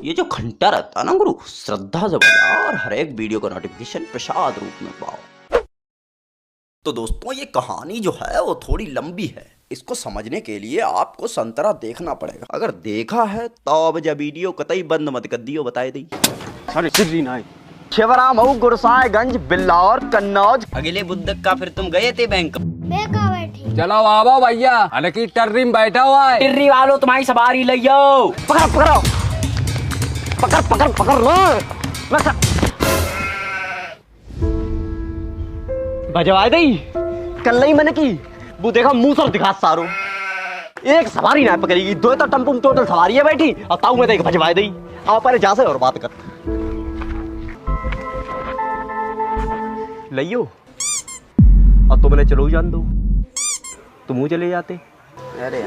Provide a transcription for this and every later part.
ये जो घंटा रहता है ना गुरु, श्रद्धा से बजा और हर एक वीडियो का नोटिफिकेशन प्रसाद रूप में पाओ। तो दोस्तों ये कहानी जो है वो थोड़ी लंबी है, इसको समझने के लिए आपको संतरा देखना पड़ेगा। अगर देखा है तो अब जब वीडियो कतई बंद मत कर दियो, बताए दी। अरे सिर्री नाई शिवरामऊ, गुरसाहिबगंज, बिल्लौर, कन्नौज। अगले बुध का फिर तुम गए थे बैंक? चलो आओ भैया, हल्की टर्री में बैठा हुआ है। टिर्री वालों तुम्हारी सवारी ले जाओ। पकड़ो पकड़ो पकड़ पकड़ पकड़ लो। बजवाए दई कल नहीं मैंने की वो देखा मुंह सर दिखा सारो। एक सवारी ना पकड़ेगी, दो तो टम्पू में टोटल सवारी है बैठी। और ताऊ में देख भजवाए दई। आओ पहले जा से और बात कर लियो। और तुमने चलो जान दो, तुम चले जाते। अरे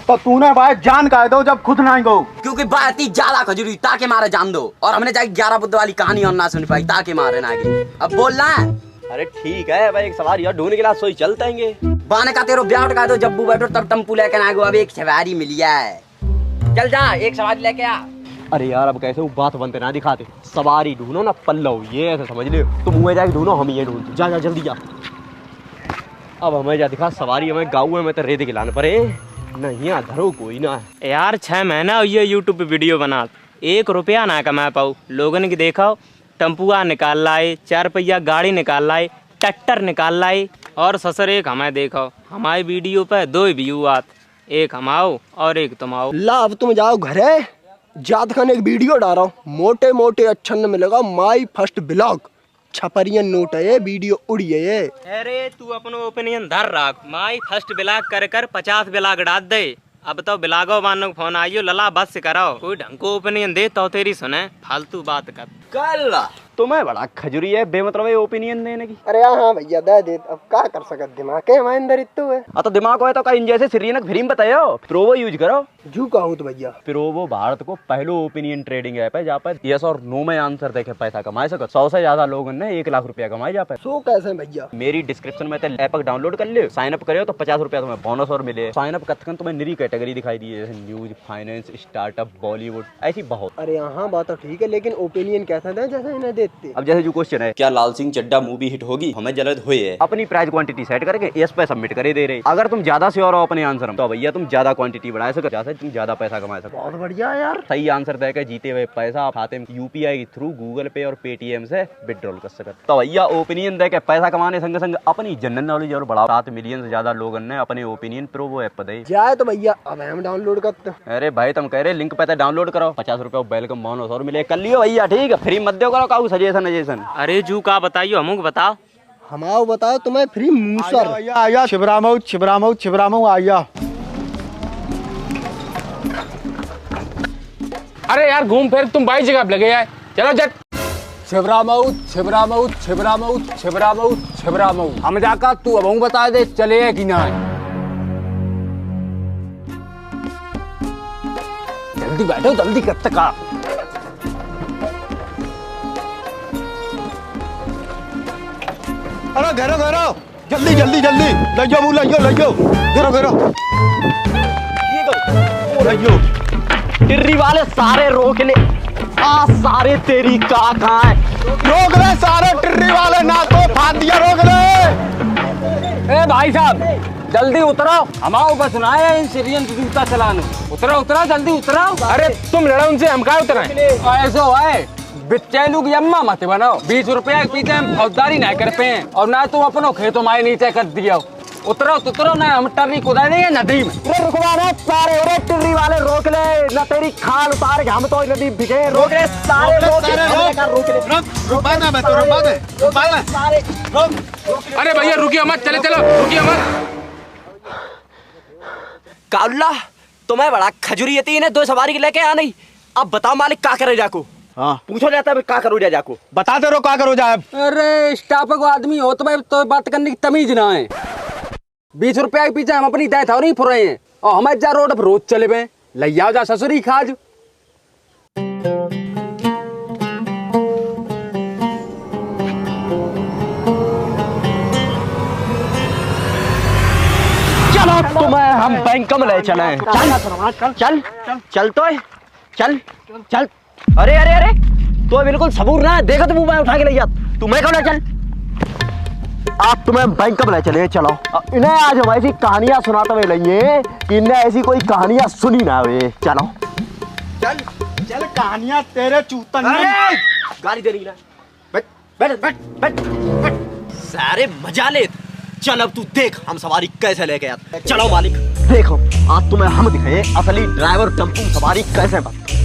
तो तूने भाई जान का दो जब खुद ना गो, क्योंकि बात ही ज्यादा खजूरी ताके मारे जान दो। और हमने जाके 11 बुद्ध वाली कहानी और ना सुन पाई ताके मारे ना गए। अब बोलना है। अरे ठीक है भाई, एक सवारी और ढूंढ के लात सोई चलते हैं। बाने का तेरो ब्याह का दो, जब्बू बैठो तब टम्पू लेके ना गो। अब एक सवारी मिली है, चल जा एक सवारी लेके आ। अरे यार अब कैसे वो बात बनते ना दिखाते। सवारी ढूंढो ना पल्लव, ये ऐसे समझ ले। तुम मुँह जाके ढूंढो, हम ये ढूंढते। जा जा जल्दी जा। अब हमें जा दिखा सवारी, हमें गाँव में तो रेत के लाने पड़े। नहीं यहाँ धरो कोई ना यार। 6 महीना ये यूट्यूब पे वीडियो बना, 1 रुपया ना कमा पाऊ। लोगों ने देखा टम्पुआ निकाल लाए, 4 पहिया गाड़ी निकाल लाए, ट्रैक्टर निकाल लाए। और ससुर एक हमें देखो, हमारी वीडियो पे 2 व्यू आत, एक हम आओ और एक तुम आओ। ला अब तुम जाओ घरे, जात खाने एक वीडियो डालो। मोटे मोटे अक्षर में मिलेगा माई फर्स्ट ब्लॉग। छपरियन नोट है ये, वीडियो उड़ी है ये। अरे तू अपनो ओपिनियन धर रख। माई फर्स्ट ब्लॉग कर कर 50 ब्लॉग डाल दे। अब तो ब्लॉगो वालों को फोन आइयो, लला बस करो। कोई ढंग को ओपिनियन दे तो तेरी सुने, फालतू बात कर। कल तुम्हें बड़ा खजुरी है बेमतलब ओपिनियन देने की। अरे हाँ भैया दे दे, अब क्या कर सकत, दिमाग के हमारे अंदर इतू है। तो दिमाग है तो कहीं जैसे श्रीनक फ्री में बताओ, प्रोवो यूज करो। जू कहूँ तो भैया प्रोवो भारत को पहलो ओपिनियन ट्रेडिंग ऐप है, जहाँ पर यस और नो में आंसर देके पैसा कमाए सको। 100 से ज्यादा लोगों ने 1 लाख रुपया कमाए जहाँ पे। सो कैसे भैया? मेरी डिस्क्रिप्शन में ऐप डाउनलोड कर लियो, साइन अप करो तो 50 रुपया तुम्हें बोनस और मिले। साइन अप करते तुम्हें नई कैटेगरी दिखाई दी, जैसे न्यूज, फाइनेंस, स्टार्टअप, बॉलीवुड, ऐसी बहुत। अरे हाँ बात तो ठीक है, लेकिन ओपिनियन कैसा दे जैसे इन्हें देते। अब जैसे जो क्वेश्चन है, क्या लाल सिंह चड्डा मूवी हिट होगी? हमें जल्द हुई है। अपनी प्राइस क्वांटिटी सेट करके यस पे सबमिट करे दे रहे। अगर तुम ज्यादा श्योर हो अपने आंसर में तो भैया तुम ज्यादा क्वांटिटी बढ़ा सको, जैसे तुम ज्यादा पैसा कमा सको। बहुत बढ़िया यार। सही आंसर देकर जीते हुए पैसा खाते में यूपीआई के थ्रू, गूगल पे और पेटीएम से विड्रॉल कर सकते। तो भैया ओपिनियन देके पैसा कमाने संग संग अपनी जनरल नॉलेज और बढ़ाओ। 7 मिलियन से ज्यादा लोगों ने अपने ओपिनियन प्रोवो ऐप पर दे जाए तो भैया अब हम डाउनलोड करते। अरे भाई तुम कह रहे लिंक पे डाउनलोड करो, 50 रुपया वेलकम बोनस और मिले। कर लियो भैया, ठीक है फ्री मत दो करो काऊ सजेशन। अरे जू का बताइयो, हमको बताओ। हमाओ बताओ तुम्हें फ्री मूसर। आया शिवरामऊ शिवरामऊ शिवरामऊ आया। अरे यार घूम फिर तुम 22 जगह पे लगे है, चलो जट। शिवरामऊ शिवरामऊ शिवरामऊ शिवरामऊ शिवरामऊ। हम जाकर तू अब बता दे चले है कि ना। जल्दी बैठो, जल्दी कब तक आ। अरे घेरो घेरो, जल्दी जल्दी जल्दी ले जाओ, ले जाओ ले जाओ, घेरो घेरो ले जाओ। टिर्री वाले सारे रोक ले, आ सारे तेरी का कहाँ है? रोक ले सारे टिर्री वाले, ना तो फांदिया रोक ले। ए भाई साहब जल्दी उतरो, हमारे ऊपर सुनाए इन सीरियन जूता चलाने। उतरो उतरो जल्दी उतरो। अरे तुम लड़ो उनसे, हम कहाँ उतरे? ऐसा है बिच्चैलू की अम्मा मत बनाओ। 20 रुपया के पीछे हम फौजदारी नहीं कर पे, और ना तुम अपनों खेतों माए नीचे कर दिया। उतरो उतरो ना, हम टर्री कुदा देंगे नदी में। रुकवाना सारे, अरे टिर्री वाले रोक ले, ना तेरी खाल उतार के हम तो नदी भिगे। रोक ले सारे, रोक ले सारे। अरे भैया रुकिए मत, चले चलो रुकिए मत। काउल्ला तुम्हें बड़ा खजुरी यती है 2 सवारी के लेके आ नहीं। अब बताओ मालिक का करे जाको? हाँ पूछो जाता है का करो जाको, बताते रहो का करो जाए। अरे स्टाफ को आदमी हो तो भाई तो बात करने की तमीज ना है। 20 रुपया के पीछे हम अपनी दाय था नहीं फुर रहे हैं, और हमें जा रोड पर रोज चले गए। लैया जा ससुरी खाज। चलो तुम्हें हम बैंक में ले चले। चल चल चल तो चल चल। अरे अरे अरे तो बिल्कुल सबूर ना है, देखो तो मुंह में उठा के ले जा। तू मैं कौन है, चल। आप तुम्हें बैंक में ले चले, चलो। इन्हें आज हम ऐसी कहानियां सुनाते हुए लेंगे कि इन्हें ऐसी कोई कहानियां सुनी ना हुए। चलो चल चल, कहानियां तेरे चूतन गाड़ी दे रही ना। बैठ बैठ बैठ बैठ बैठ। सारे मजा ले। चल अब तू देख हम सवारी कैसे लेके आते। चलो मालिक, देखो आज तुम्हें हम दिखाए असली ड्राइवर टेम्पू सवारी कैसे बनती।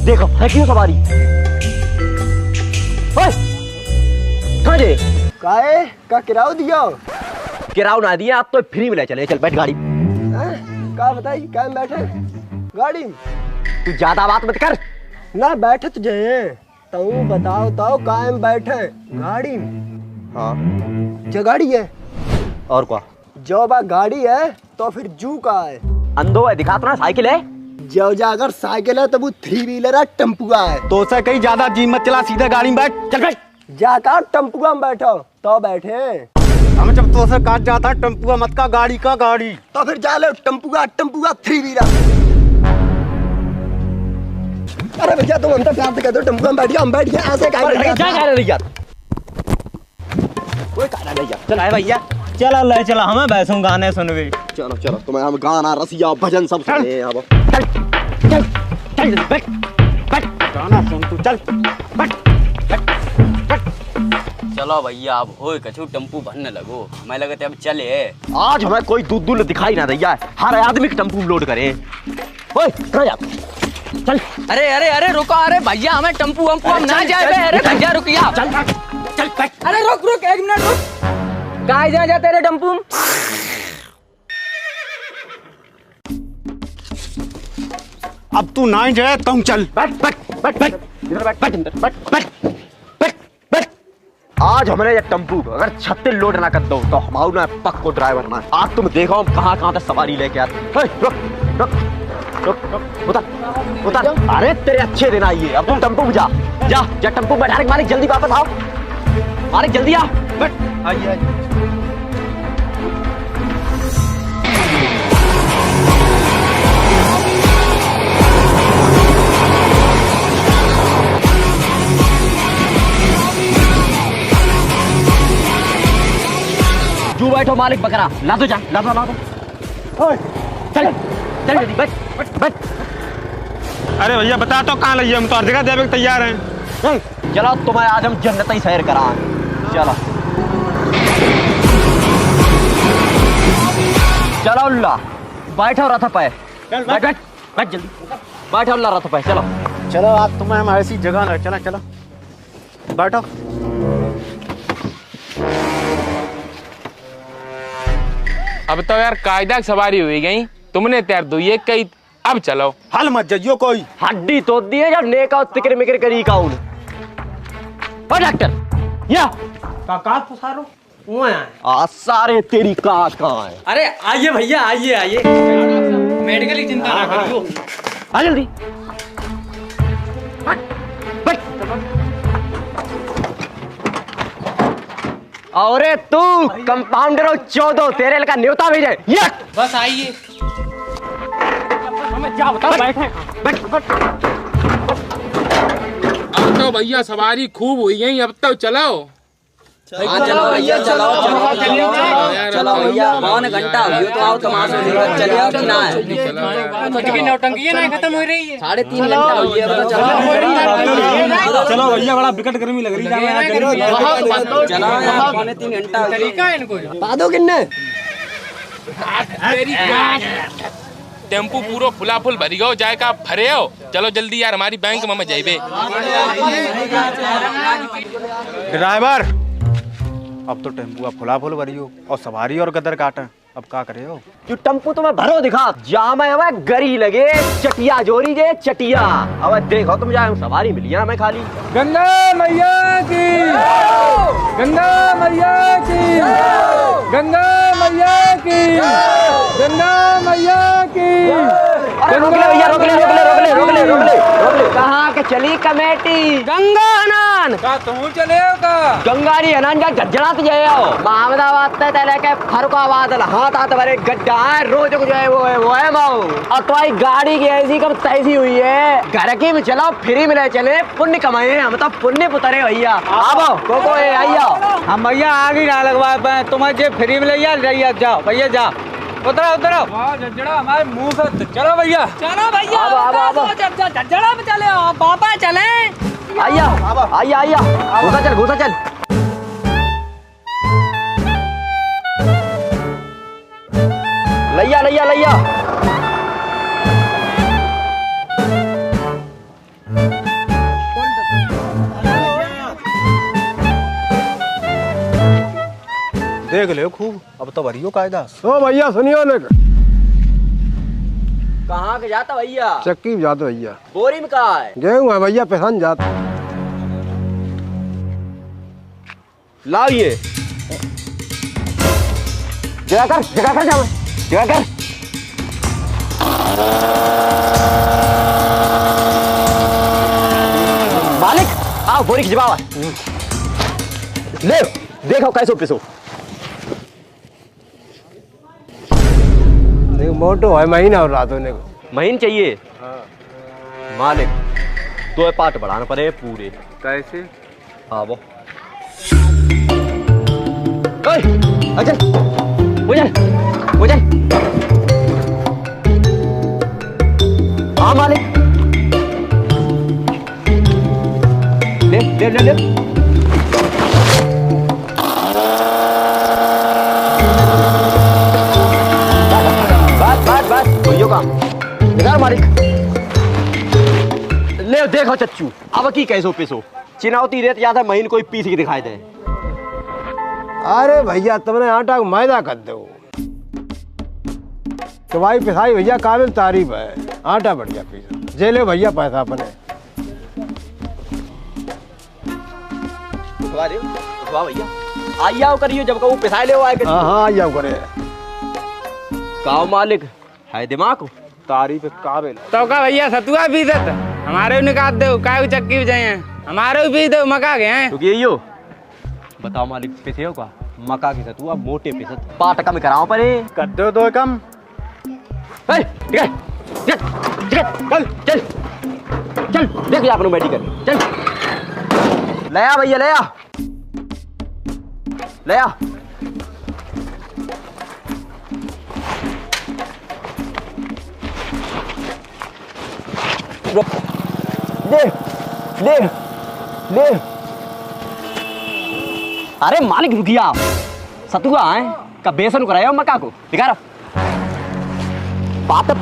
देखो है क्यों सवारी। ओए कहाँ जे? काहे का किराया दियो? किराया ना दिया, आप तो फ्री में ले चले। चल बैठ गाड़ी। का बताई क्या बैठे गाड़ी? तू ज्यादा बात मत कर। ना बैठे तुझे तू बताओ तो कायम बैठे गाड़ी में। हाँ जो गाड़ी है और क्या? जो बा गाड़ी है तो फिर जू का है। अंधो है, दिखा तो ना साइकिल है। जो जा अगर साइकिल है तो वो 3 व्हीलर है, टेम्पुआ है। तो से कहीं ज्यादा जी मत चला, सीधे गाड़ी में बैठ। चल बैठ। जाकर टेम्पुआ में बैठो तो बैठे। हम जब तो से काट जाता टेम्पुआ मत का, गाड़ी का गाड़ी। तो फिर जा लो टेम्पुआ 3 व्हीलर। अरे भैया तुम हम तो प्यार से कहते हो टेम्पुआ में बैठ गया, हम बैठ गए ऐसे क्या कह रहे यार? कोई कहना नहीं यार। चल आए भैया, चलो ले चलो, हमें बैसूं गाने सुनवे। चलो चलो, तुम्हें हम गाना रसिया भजन सब सुने। अब चल चल चल बैठ बैठ। गाना सुन तू, चल बैठ। चलो भैया अब हो कछु टेम्पू भरने लगो, मैं लगते अब चले। आज हमें कोई दूध दिखाई ना दिया है, हर आदमी के टेम्पू लोड करे। ओए कहाँ जा? चल। अरे अरे अरे रुको, अरे भैया हमें टेम्पू वम्पू हम ना जाए। अरे भैया रुकिया। चल चल बैठ। अरे रुक रुक 1 मिनट रुक। कहाँ जा तेरे टेम्पू? अब तू ना जाए तुम चल। बैठ बैठ बैठ बैठ इधर बैठ बैठ इधर बैठ बैठ बैठ बैठ। आज हमारे ये टेम्पू अगर 36 लोड ना कर दो तो हमारा ना पक्को ड्राइवर ना। आज तुम देखो हम कहाँ तक सवारी लेके आते। रुक रुक रुक रुक, उतर उतर। अरे तेरे अच्छे दिन आइए, अब तुम टेम्पू में जा जा जा। टेम्पू में बैठा मालिक जल्दी वापस आओ, मालिक जल्दी आ। बैठ आइए आइए। जू बैठो मालिक बकरा, ला दो जा, ला दो ला दो। चल चल जल्दी बैठ बैठ बैठ। अरे भैया बता तो कहाँ लइए, हम तो हर जगह देवे के तैयार हैं। चलो तुम्हें आज हम जन्नत ही सैर कराएं। चलो चलो उल्ला बैठो रथ पे। बैठ बैठ बैठ जल्दी बैठो उल्ला रथ पे। चलो चलो आज तुम्हें हम ऐसी जगह ना, चला चलो बैठो। अब तो यार कायदा की सवारी हुई गई, तुमने तैयार दो ये कही। अब चलो हल मत जाइयो कोई। हड्डी तो दिए जब नेका तिकर मिकर करी काउन। ओ डॉक्टर या काका पुसारो आ सारे तेरी काट कहाँ है? अरे आइए भैया आइए आइए। मेडिकल की चिंता ना करियो। आ जल्दी बैठ। अरे तू कंपाउंडर हो 14 तेरे लगा न्योता भेजे। ये बस आइए। हमें क्या बताओ, बैठे बैठ बैठ। अब तो भैया सवारी खूब हुई गई, अब तो चलो। चलो भैया चलो चलो भैया, 1 घंटा हो गया तो आओ तमाशा देखो। चलिए कि ना है खुद की नौटंकी ना खत्म हो रही है। 3.5 घंटा हो गया, पता चलो। चलो भैया, बड़ा विकट गर्मी लग रही है। चलो यार 3.5 घंटा हो तरीका है इनको। बता दो किन्ने टेम्पू पूरा फुला फुल भरी गो, जाए का भरे हो। चलो जल्दी यार, हमारी बैंक में जाइबे। ड्राइवर अब तो टेम्पू फुला फुल भरी हो और सवारी और गदर काटे, अब क्या करे हो? जो टेम्पू तुम्हें भरो दिखा जाम है हमें गरी लगे चटिया जोरी जे चटिया। अब देखो तुम जाए सवारी मिली है हमें खाली। गंगा मैया की, गंगा मैया की, गंगा मैया की, गंगा मैया की। रोक ले भैया, रोक ले, रोक ले, रोक ले, रोक ले, रोक ले, रोक ले। कहाँ के चली कमेटी? गंगा स्नान। का तू चले हो का? गंगारी स्नान का गज्जड़ा तो जाए हो। महमदाबाद से तले के फरुखाबाद हाथ हाथ भरे गड्ढा है, रोज को जो है वो है माओ। और तुम्हारी गाड़ी की ऐसी कब तैसी हुई है, घर की में चलाओ, फ्री में रहे चले, पुण्य कमाए, हम तो पुण्य पुतरे भैया। आओ कोको आइया। हम भैया आगे ना लगवा पाए, तुम्हें जे फ्री में ले जाओ भैया, जा उतरो उतरो। जज्जड़ा हमारे मुंह से, चलो भैया, चलो भैया, झज्जड़ा में चले बाबा चले। आइया आइया आइया, घुसा चल, घुसा चल। लैया लैया लैया। देख ले खूब, अब तो भरियो कायदा। ओ भैया सुनियो ने, कहाँ के जाता भैया? चक्की में जाते भैया। बोरी में कहाँ है? गेहूँ है भैया, पेशन जाता। लाओ ये, जगह कर जाओ, जगह कर। मालिक आओ, बोरी खिंचवाओ। ले देखो कैसो पिसो। मोटो है महीना और रात होने को। महीन चाहिए मालिक, तो पार्ट बढ़ाना पड़े पूरे। कैसे? हाँ वो चल मुझे हाँ मालिक, ले ले ले ले। बस भैया काम निकाल मालिक। ले देखो चच्चू, अब की कैसो पिसो, चिनौती रेत याद है, महीन कोई पीस के दिखाई दे। अरे भैया तुमने आटा को मैदा कर दो, तो भाई पिसाई भैया काबिल तारीफ है, आटा बढ़िया पीस। जे ले भैया पैसा अपने। भैया आइया करियो, जब कहो पिसाई ले आए। हाँ आइया करे। काओ मालिक है दिमाग, तारीफ काबिल। तो का भैया सतुआ पी देता, हमारे भी निकाल दो, काय चक्की में जाए, हमारे भी पी दो, मका गए हैं। तो यो बताओ मालिक, पिसे हो का? मका की सतुआ मोटे पिसत, पाट कम कराओ परे। कर दो दो कम। चल चल चल, देख जा अपने मेडिकल चल। ले आ भैया, ले आ ले आ। ले ले ले। अरे मालिक रुकिया, सतुआ है का बेसन कराया मका को दिखा रहा।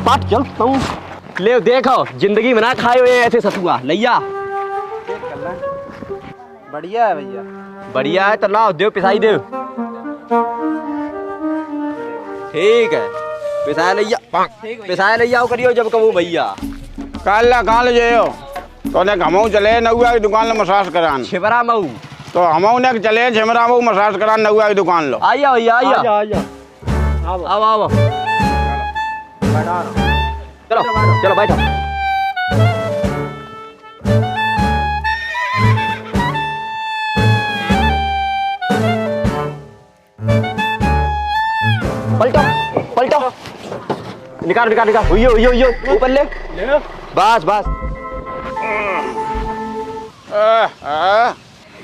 पाट चलता हूँ। ले देखो, जिंदगी में ना खाए हुए ऐसे सतुआ लैया। बढ़िया है भैया, बढ़िया है तो लाओ, देव पिसाई देव। ठीक है, पिसाया लैया, पिसाया लैया करियो जब कहूँ भैया। कहाँ ले जाइयो? तो ने हमऊ चले नौआ की दुकान में मसाज करान। छिबरा मऊ तो हमऊ ने चले छिमरा मऊ मसाज करान नौआ की दुकान लो। आइया भैया, आइया आओ आओ, चलो चलो बैठो। पलटो पलटो, निकाल निकाल निकाल, हुइयो ऊपर ले, बस बस।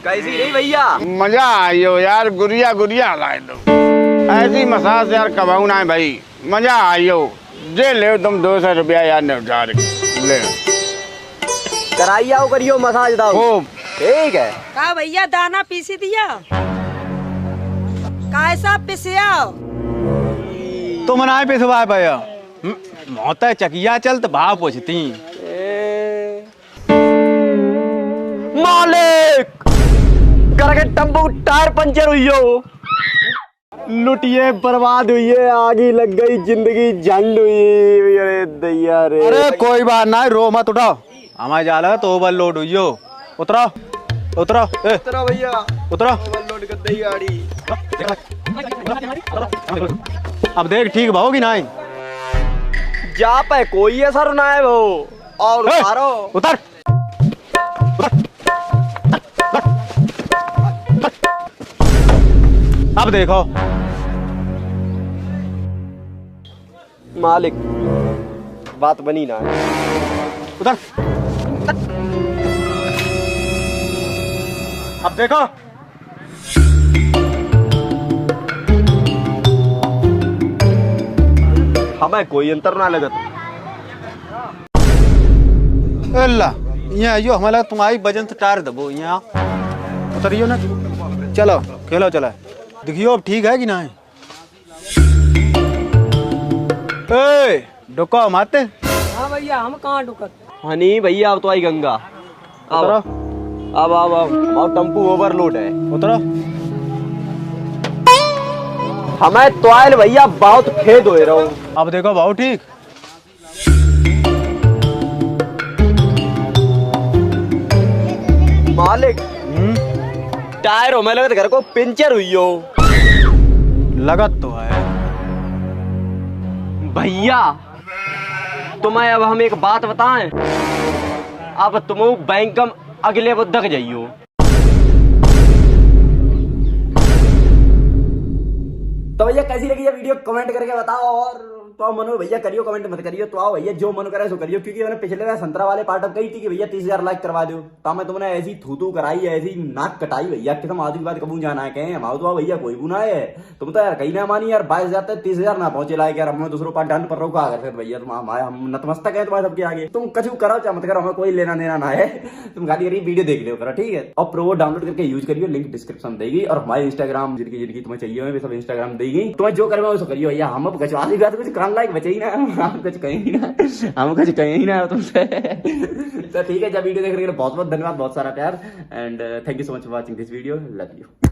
कैसी नहीं भैया? मजा आयो यार, गुड़िया गुड़िया लाए दो। ऐसी मसाज यार कबाऊ ना है भाई, मजा आयो। जे ले तुम 200 रुपया यार निपटा ले। कराई आओ करियो मसाज दाओ। खूब ठीक है। का भैया दाना पीसी दिया, कैसा पिसिया? तुम ना पिसवा भैया, मोता चकिया चल तो भाव पूछती। मालिक करके टम्पू टायर पंचर हुई हो, लुटिए बर्बाद हुई है, आगी लग गई, जिंदगी झंड हुई। अरे दैया रे। अरे कोई बात ना, रो मत उठाओ, हमारे जाला तो ओवरलोड हुई हो। उतरो उतरो उतरो भैया, उतरो। ओवरलोड कर दी गाड़ी। अब देख ठीक भाओगी ना? जा पे कोई ऐसा रुना है वो और उतारो उतर अब देखो मालिक बात बनी ना है। उतर अब देखो हमें कोई अंतर ना लगत। अल्लाह यहाँ आइयो हमारा तुम्हारी वजन से टायर दबो यहाँ उतरियो ना चलो खेलो चला देखियो अब ठीक है कि ना ए डुको मारते हाँ भैया हम कहाँ डुकत। हाँ नहीं भैया अब तो आई गंगा। उतरो अब टेम्पू ओवरलोड है। उतरो हमें तो आयल भैया बहुत खेद हो रहा हूँ। अब देखो भाव ठीक मालिक टायर हो मैं लगता घर को पंचर हुई हो। लगत तो है भैया तुम्हें अब हम एक बात बताएं। अब तुम बैंक में अगले बुध तक जाइयो। तो भैया कैसी लगी ये वीडियो कमेंट करके बताओ और तो मनो भैया करियो कमेंट मत करियो तो आओ भैया जो मन करे सो करियो क्योंकि मैंने पिछले बार संतरा वाले पार्ट अब कही थी कि भैया 30,000 लाइक करवा दो तो मैं तुमने ऐसी थूतू कराई ऐसी नाक कटाई भैया कि तुम आधी बात कबू जाना है कहें हम आओ तो भैया कोई बुना है तुम तो यार कहीं ना मानी यार 22,000 तक 30,000 ना पहुंचे लायक यार हमें दूसरों पार्ट डन पर रोका करते भैया तुम हम नतमस्तक है तुम्हारे सबके आगे तुम कछु करो चाहे मत करो हमें कोई लेना देना ना है तुम खाली करिए वीडियो देख लियो करो ठीक है और प्रो डाउनलोड करके यूज करियो लिंक डिस्क्रिप्शन देगी और हमारे इंस्टाग्राम जिनकी तुम्हें चाहिए सब इंस्टाग्राम देगी तुम्हें जो करना सो करियो भैया हम अब आधी बात कुछ काम लायक बचे ही ना हम कुछ कहेंगे ना हम कुछ कहेंगे ना तुमसे तो ठीक है जब वीडियो देखने के लिए बहुत बहुत धन्यवाद बहुत सारा प्यार and thank you so much for watching this video love you.